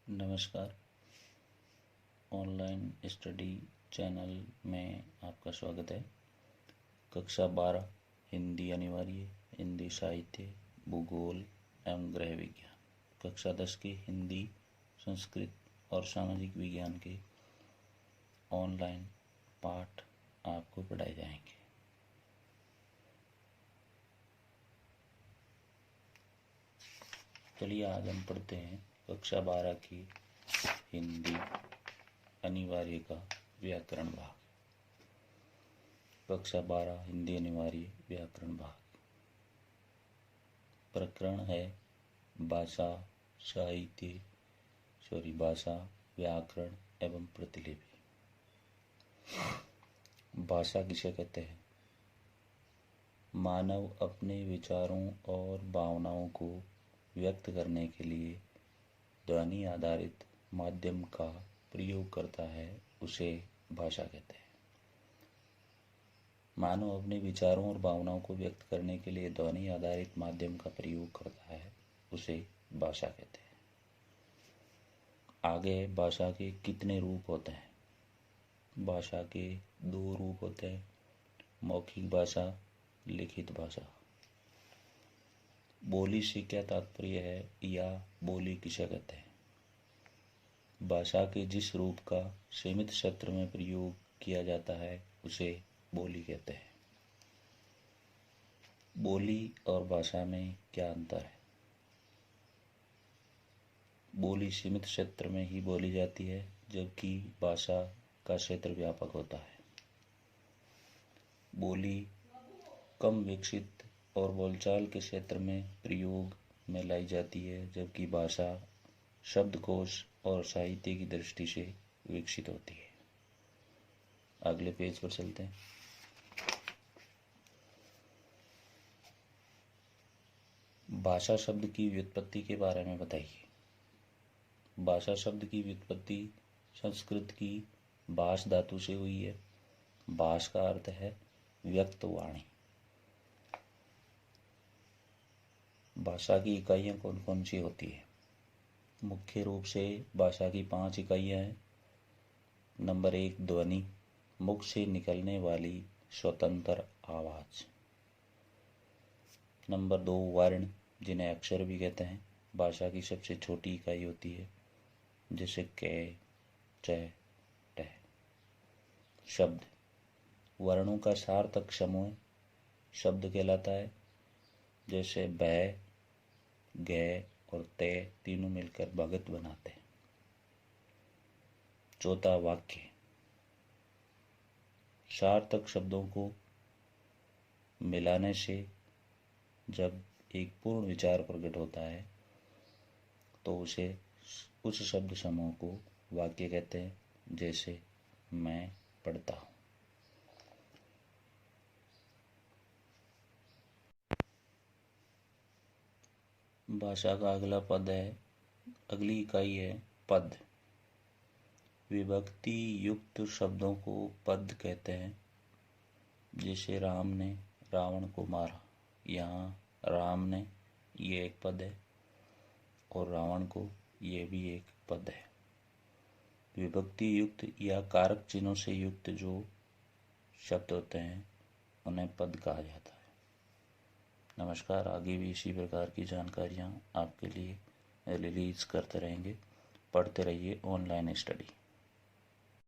नमस्कार। Online study channel में आपका स्वागत है। कक्षा 12 हिंदी अनिवार्य, हिंदी साहित्य, भूगोल एवं गृह विज्ञान, कक्षा 10 के हिंदी, संस्कृत और सामाजिक विज्ञान के ऑनलाइन पाठ आपको पढ़ाए जाएंगे। चलिए आज हम पढ़ते हैं कक्षा 12 की हिंदी अनिवार्य का व्याकरण भाग। कक्षा 12 हिंदी अनिवार्य व्याकरण भाग। प्रकरण है भाषा, भाषा, व्याकरण एवं प्रतिलिपि। भाषा किसे कहते हैं? मानव अपने विचारों और भावनाओं को व्यक्त करने के लिए ध्वनि आधारित माध्यम का प्रयोग करता है, उसे भाषा कहते हैं। मानव अपने विचारों और भावनाओं को व्यक्त करने के लिए ध्वनि आधारित माध्यम का प्रयोग करता है, उसे भाषा कहते हैं। आगे भाषा के कितने रूप होते हैं? भाषा के 2 रूप होते हैं, मौखिक भाषा, लिखित भाषा। बोली से क्या तात्पर्य है या बोली किसे कहते हैं? भाषा के जिस रूप का सीमित क्षेत्र में प्रयोग किया जाता है, उसे बोली कहते हैं। बोली और भाषा में क्या अंतर है? बोली सीमित क्षेत्र में ही बोली जाती है, जबकि भाषा का क्षेत्र व्यापक होता है। बोली कम विकसित और बोलचाल के क्षेत्र में प्रयोग में लाई जाती है, जबकि भाषा शब्दकोश और साहित्य की दृष्टि से विकसित होती है। अगले पेज पर चलते हैं। भाषा शब्द की व्युत्पत्ति के बारे में बताइए। भाषा शब्द की व्युत्पत्ति संस्कृत की भाष धातु से हुई है। भाष का अर्थ है व्यक्त वाणी। भाषा की इकाइयाँ कौन कौन सी होती है? मुख्य रूप से भाषा की 5 इकाइयाँ हैं। नंबर 1 ध्वनि, मुख से निकलने वाली स्वतंत्र आवाज। नंबर 2 वर्ण, जिन्हें अक्षर भी कहते हैं। भाषा की सबसे छोटी इकाई होती है, जैसे क, च, ट। शब्द, वर्णों का सार्थक समूह शब्द कहलाता है, जैसे ब, ग और ते तीनों मिलकर भगत बनाते हैं। चौथा वाक्य, सार्थक शब्दों को मिलाने से जब एक पूर्ण विचार प्रकट होता है, तो उसे उस शब्द समूह को वाक्य कहते हैं, जैसे मैं पढ़ता हूँ। भाषा का अगला पद है, अगली इकाई है पद। विभक्ति युक्त शब्दों को पद कहते हैं, जैसे राम ने रावण को मारा। यहाँ राम ने ये एक पद है और रावण को ये भी एक पद है। विभक्ति युक्त या कारक चिन्हों से युक्त जो शब्द होते हैं, उन्हें पद कहा जाता है। नमस्कार। आगे भी इसी प्रकार की जानकारियाँ आपके लिए रिलीज करते रहेंगे। पढ़ते रहिए ऑनलाइन स्टडी।